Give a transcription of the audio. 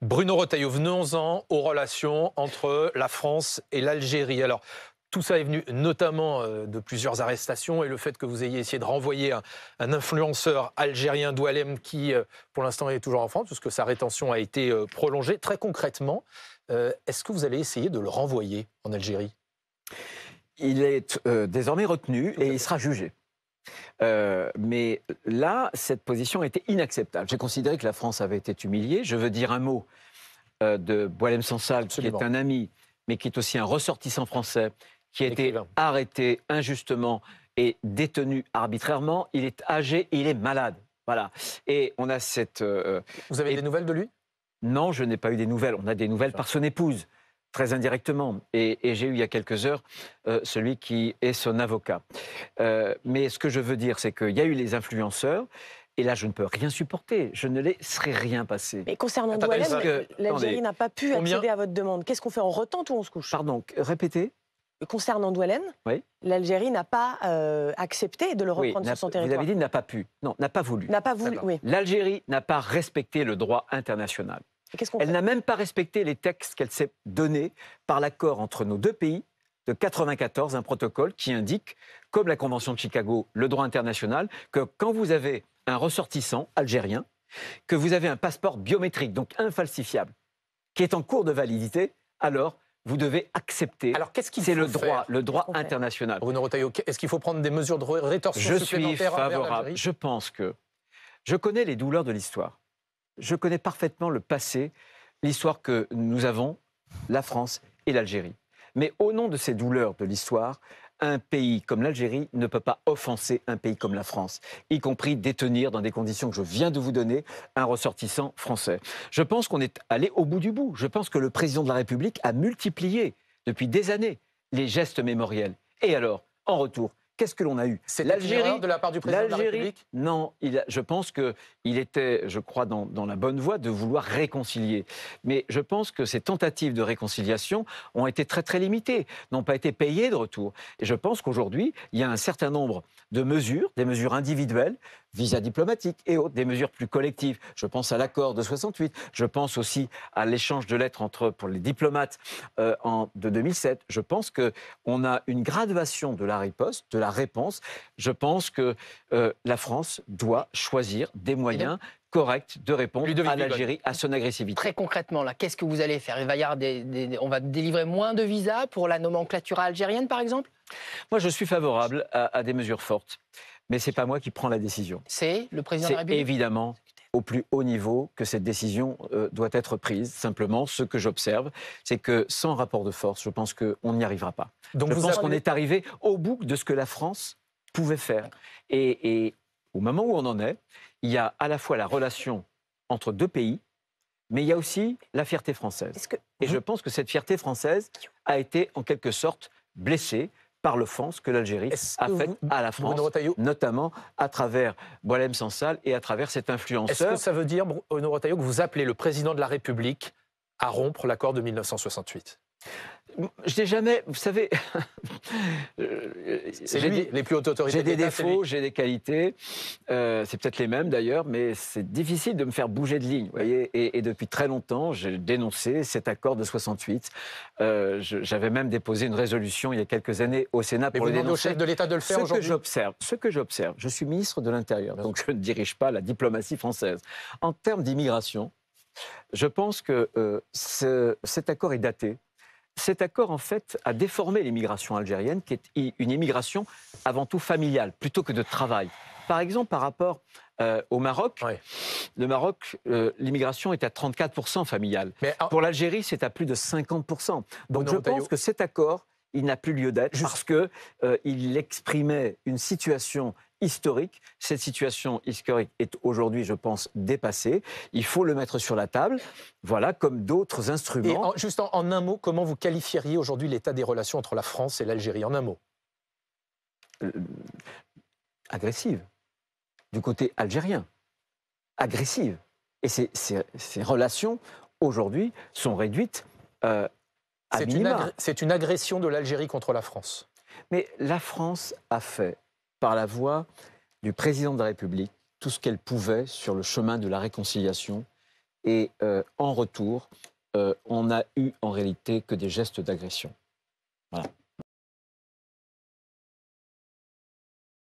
Bruno Retailleau, venons-en aux relations entre la France et l'Algérie. Alors, tout ça est venu notamment de plusieurs arrestations et le fait que vous ayez essayé de renvoyer un influenceur algérien, Doualem, qui pour l'instant est toujours en France, puisque sa rétention a été prolongée. Très concrètement, est-ce que vous allez essayer de le renvoyer en Algérie? Il est désormais retenu et il sera jugé. Mais là, cette position était inacceptable. J'ai considéré que la France avait été humiliée. Je veux dire un mot de Boualem Sansal, qui est un ami, mais qui est aussi un ressortissant français, qui a été arrêté injustement et détenu arbitrairement. Il est âgé et il est malade. Voilà. Et on a cette... Vous avez des nouvelles de lui? Non, je n'ai pas eu des nouvelles. On a des nouvelles par son épouse, très indirectement. Et j'ai eu il y a quelques heures celui qui est son avocat. Mais ce que je veux dire, c'est qu'il y a eu les influenceurs. Et là, je ne peux rien supporter. Je ne laisserai rien passer. Mais concernant Doualem, l'Algérie n'a pas pu accéder à votre demande. Qu'est-ce qu'on fait? On retente ou on se couche? Pardon, répétez. Concernant Doualem, oui, l'Algérie n'a pas accepté de le reprendre sur son territoire. Vous avez dit n'a pas pu. Non, n'a pas voulu. N'a pas voulu, oui. L'Algérie n'a pas respecté le droit international. Elle n'a même pas respecté les textes qu'elle s'est donnés par l'accord entre nos deux pays de 1994, un protocole qui indique, comme la Convention de Chicago, le droit international, que quand vous avez un ressortissant algérien, que vous avez un passeport biométrique, donc infalsifiable, qui est en cours de validité, alors vous devez accepter. Alors qu'est-ce qu'il faut faire? Le droit international. Bruno Retailleau, est-ce qu'il faut prendre des mesures de rétorsion supplémentaires envers l'Algérie? Je suis favorable. Je pense que je connais les douleurs de l'histoire. Je connais parfaitement le passé, l'histoire que nous avons, la France et l'Algérie. Mais au nom de ces douleurs de l'histoire, un pays comme l'Algérie ne peut pas offenser un pays comme la France, y compris détenir, dans des conditions que je viens de vous donner, un ressortissant français. Je pense qu'on est allé au bout du bout. Je pense que le président de la République a multiplié depuis des années les gestes mémoriels. Et alors, en retour, qu'est-ce que l'on a eu? C'est l'Algérie de la part du président de la République? Non, je pense qu'il était, je crois, dans la bonne voie de vouloir réconcilier. Mais je pense que ces tentatives de réconciliation ont été très très limitées, n'ont pas été payées de retour. Et je pense qu'aujourd'hui, il y a un certain nombre de mesures, des mesures individuelles, visas diplomatiques et autres, des mesures plus collectives. Je pense à l'accord de 68, je pense aussi à l'échange de lettres pour les diplomates de 2007. Je pense qu'on a une graduation de la riposte, de la réponse. Je pense que la France doit choisir des moyens corrects de répondre à l'Algérie, à son agressivité. Très concrètement, là, qu'est-ce que vous allez faire? Il va y avoir on va délivrer moins de visas pour la nomenclature algérienne, par exemple? Moi, je suis favorable à des mesures fortes. Mais ce n'est pas moi qui prends la décision. C'est le président de la République? C'est évidemment au plus haut niveau que cette décision doit être prise. Simplement, ce que j'observe, c'est que sans rapport de force, je pense qu'on n'y arrivera pas. Donc je pense qu'on est arrivé au bout de ce que la France pouvait faire. Et au moment où on en est, il y a à la fois la relation entre deux pays, mais il y a aussi la fierté française. Et je pense que cette fierté française a été en quelque sorte blessée par l'offense que l'Algérie a faite à la France, notamment à travers Boualem Sansal et à travers cet influenceur. Est-ce que ça veut dire, Bruno Retailleau, que vous appelez le président de la République à rompre l'accord de 1968? Je n'ai jamais, vous savez, c'est lui, les plus hautes autorités. J'ai des défauts, j'ai des qualités, c'est peut-être les mêmes d'ailleurs, mais c'est difficile de me faire bouger de ligne, vous voyez. Et depuis très longtemps, j'ai dénoncé cet accord de 68. J'avais même déposé une résolution il y a quelques années au Sénat pour le dénoncer. Au chef de l'État de le faire aujourd'hui. Ce que j'observe, je suis ministre de l'Intérieur, donc je ne dirige pas la diplomatie française. En termes d'immigration, je pense que cet accord est daté. Cet accord, en fait, a déformé l'immigration algérienne, qui est une immigration avant tout familiale, plutôt que de travail. Par exemple, par rapport au Maroc, le Maroc, l'immigration est à 34% familiale. Pour l'Algérie, c'est à plus de 50%. Donc je pense que cet accord, il n'a plus lieu d'être parce qu'il exprimait une situation historique. Cette situation historique est aujourd'hui, je pense, dépassée. Il faut le mettre sur la table, voilà, comme d'autres instruments. Et juste en un mot, comment vous qualifieriez aujourd'hui l'état des relations entre la France et l'Algérie? En un mot. Agressive. Du côté algérien. Agressive. Et ces relations, aujourd'hui, sont réduites à minima. C'est une agression de l'Algérie contre la France. Mais la France a fait, par la voix du président de la République, tout ce qu'elle pouvait sur le chemin de la réconciliation. Et en retour, on n'a eu en réalité que des gestes d'agression. Voilà.